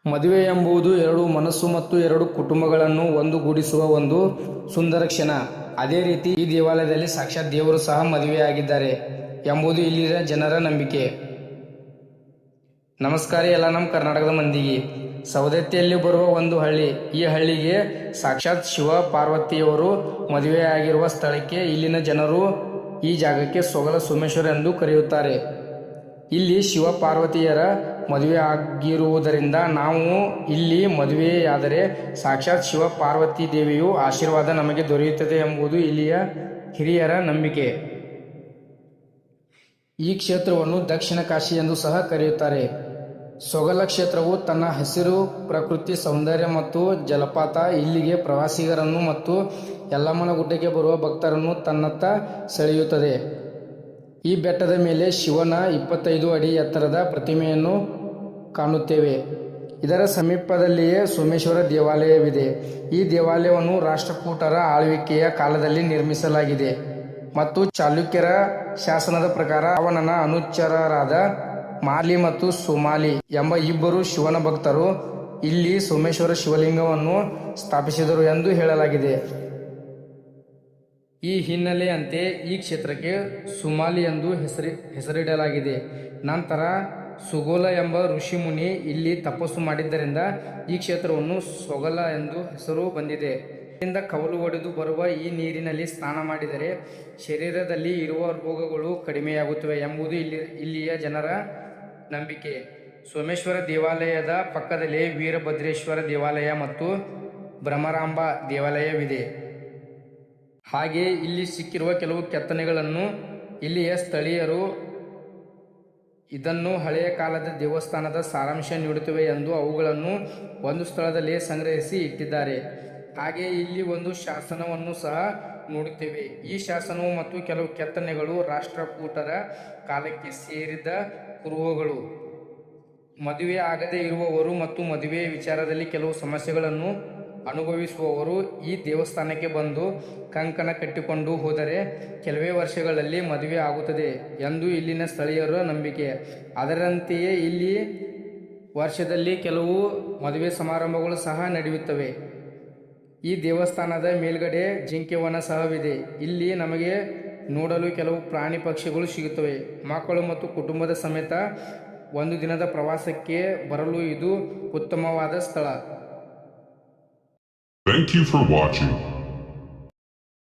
ಮದುವೆ ಎಂಬುದು ಎರಡು ಮನಸ್ಸು ಮತ್ತು ಎರಡು ಕುಟುಂಬಗಳನ್ನು ಒಂದುಗೂಡಿಸುವ ಒಂದು ಸುಂದರ ಕ್ಷಣ. ಅದೇ ರೀತಿ ಈ ದೇವಾಲಯದಲ್ಲಿ ಸಾಕ್ಷಾತ್ ದೇವರು ಸಹ ಮದುವೆಯಾಗಿದ್ದಾರೆ ಎಂಬುದು ಇಲ್ಲಿನ ಜನರ ನಂಬಿಕೆ. ನಮಸ್ಕಾರ ಎಲ್ಲ ನಮ್ಮ ಕರ್ನಾಟಕದ ಮಂದಿಗೆ. ಸವದತ್ತಿಯಲ್ಲಿ ಬರುವ ಒಂದು ಹಳ್ಳಿ. ಈ ಹಳ್ಳಿಗೆ ಸಾಕ್ಷಾತ್ ಶಿವ ಪಾರ್ವತಿಯವರು ಮದುವೆಯಾಗಿರುವ ಸ್ಥಳಕ್ಕೆ ಇಲ್ಲಿನ ಜನರು ಈ ಜಾಗಕ್ಕೆ ಸೊಗಲ ಸೋಮೇಶ್ವರ ಎಂದು ಕರೆಯುತ್ತಾರೆ. ಇಲ್ಲಿ ಶಿವ ಪಾರ್ವತಿಯರ ಮದುವೆ ಆಗಿರುವುದರಿಂದ ನಾವು ಇಲ್ಲಿ ಮದುವೆಯಾದರೆ ಸಾಕ್ಷಾತ್ ಶಿವ ಪಾರ್ವತಿ ದೇವಿಯು ಆಶೀರ್ವಾದ ನಮಗೆ ದೊರೆಯುತ್ತದೆ ಎಂಬುದು ಇಲ್ಲಿಯ ಹಿರಿಯರ ನಂಬಿಕೆ. ಈ ಕ್ಷೇತ್ರವನ್ನು ದಕ್ಷಿಣ ಕಾಶಿ ಎಂದು ಸಹ ಕರೆಯುತ್ತಾರೆ. ಸೊಗಲ ಕ್ಷೇತ್ರವು ತನ್ನ ಹಸಿರು, ಪ್ರಕೃತಿ ಸೌಂದರ್ಯ ಮತ್ತು ಜಲಪಾತ ಇಲ್ಲಿಗೆ ಪ್ರವಾಸಿಗರನ್ನು ಮತ್ತು ಯಲ್ಲಮ್ಮನ ಗುಡ್ಡಕ್ಕೆ ಬರುವ ಭಕ್ತರನ್ನು ತನ್ನತ್ತ ಸೆಳೆಯುತ್ತದೆ. ಈ ಬೆಟ್ಟದ ಮೇಲೆ ಶಿವನ 25 ಅಡಿ ಎತ್ತರದ ಪ್ರತಿಮೆಯನ್ನು ಕಾಣುತ್ತೇವೆ. ಇದರ ಸಮೀಪದಲ್ಲಿಯೇ ಸೋಮೇಶ್ವರ ದೇವಾಲಯವಿದೆ. ಈ ದೇವಾಲಯವನ್ನು ರಾಷ್ಟ್ರಕೂಟರ ಆಳ್ವಿಕೆಯ ಕಾಲದಲ್ಲಿ ನಿರ್ಮಿಸಲಾಗಿದೆ ಮತ್ತು ಚಾಲುಕ್ಯರ ಶಾಸನದ ಪ್ರಕಾರ ರಾವಣನ ಅನುಚರರಾದ ಮಾಲಿ ಮತ್ತು ಸೋಮಾಲಿ ಎಂಬ ಇಬ್ಬರು ಶಿವನ ಭಕ್ತರು ಇಲ್ಲಿ ಸೋಮೇಶ್ವರ ಶಿವಲಿಂಗವನ್ನು ಸ್ಥಾಪಿಸಿದರು ಎಂದು ಹೇಳಲಾಗಿದೆ. ಈ ಹಿನ್ನೆಲೆಯಂತೆ ಈ ಕ್ಷೇತ್ರಕ್ಕೆ ಸುಮಾಲಿ ಎಂದು ಹೆಸರಿಡಲಾಗಿದೆ. ನಂತರ ಸುಗೋಲ ಎಂಬ ಋಷಿಮುನಿ ಇಲ್ಲಿ ತಪಸ್ಸು ಮಾಡಿದ್ದರಿಂದ ಈ ಕ್ಷೇತ್ರವನ್ನು ಸೊಗಲ ಎಂದು ಹೆಸರು ಬಂದಿದೆ. ಇಲ್ಲಿಂದ ಕವಲು ಒಡೆದು ಬರುವ ಈ ನೀರಿನಲ್ಲಿ ಸ್ನಾನ ಮಾಡಿದರೆ ಶರೀರದಲ್ಲಿ ಇರುವ ರೋಗಗಳು ಕಡಿಮೆಯಾಗುತ್ತವೆ ಎಂಬುದು ಇಲ್ಲಿಯ ಜನರ ನಂಬಿಕೆ. ಸೋಮೇಶ್ವರ ದೇವಾಲಯದ ಪಕ್ಕದಲ್ಲಿ ವೀರಭದ್ರೇಶ್ವರ ದೇವಾಲಯ ಮತ್ತು ಭ್ರಮರಾಂಬ ದೇವಾಲಯವಿದೆ. ಹಾಗೆ ಇಲ್ಲಿ ಸಿಕ್ಕಿರುವ ಕೆಲವು ಕೆತ್ತನೆಗಳನ್ನು ಇಲ್ಲಿಯ ಸ್ಥಳೀಯರು ಇದನ್ನು ಹಳೆಯ ಕಾಲದ ದೇವಸ್ಥಾನದ ಸಾರಾಂಶ ನೀಡುತ್ತವೆ ಎಂದು ಅವುಗಳನ್ನು ಒಂದು ಸ್ಥಳದಲ್ಲಿ ಸಂಗ್ರಹಿಸಿ ಇಟ್ಟಿದ್ದಾರೆ. ಹಾಗೆ ಇಲ್ಲಿ ಒಂದು ಶಾಸನವನ್ನು ಸಹ ನೋಡುತ್ತೇವೆ. ಈ ಶಾಸನವು ಮತ್ತು ಕೆಲವು ಕೆತ್ತನೆಗಳು ರಾಷ್ಟ್ರಕೂಟರ ಕಾಲಕ್ಕೆ ಸೇರಿದ ಕುರುಹುಗಳು. ಮದುವೆ ಆಗದೇ ಇರುವವರು ಮತ್ತು ಮದುವೆ ವಿಚಾರದಲ್ಲಿ ಕೆಲವು ಸಮಸ್ಯೆಗಳನ್ನು ಅನುಭವಿಸುವವರು ಈ ದೇವಸ್ಥಾನಕ್ಕೆ ಬಂದು ಕಂಕಣ ಕಟ್ಟಿಕೊಂಡು ಹೋದರೆ ಕೆಲವೇ ವರ್ಷಗಳಲ್ಲಿ ಮದುವೆ ಆಗುತ್ತದೆ ಎಂದು ಇಲ್ಲಿನ ಸ್ಥಳೀಯರ ನಂಬಿಕೆ. ಅದರಂತೆಯೇ ಇಲ್ಲಿ ವರ್ಷದಲ್ಲಿ ಕೆಲವು ಮದುವೆ ಸಮಾರಂಭಗಳು ಸಹ ನಡೆಯುತ್ತವೆ. ಈ ದೇವಸ್ಥಾನದ ಮೇಲ್ಗಡೆ ಜಿಂಕೆವನ ಸಹವಿದೆ. ಇಲ್ಲಿ ನಮಗೆ ನೋಡಲು ಕೆಲವು ಪ್ರಾಣಿ ಪಕ್ಷಿಗಳು ಸಿಗುತ್ತವೆ. ಮಕ್ಕಳು ಮತ್ತು ಕುಟುಂಬದ ಸಮೇತ ಒಂದು ದಿನದ ಪ್ರವಾಸಕ್ಕೆ ಬರಲು ಇದು ಉತ್ತಮವಾದ ಸ್ಥಳ. Thank you for watching.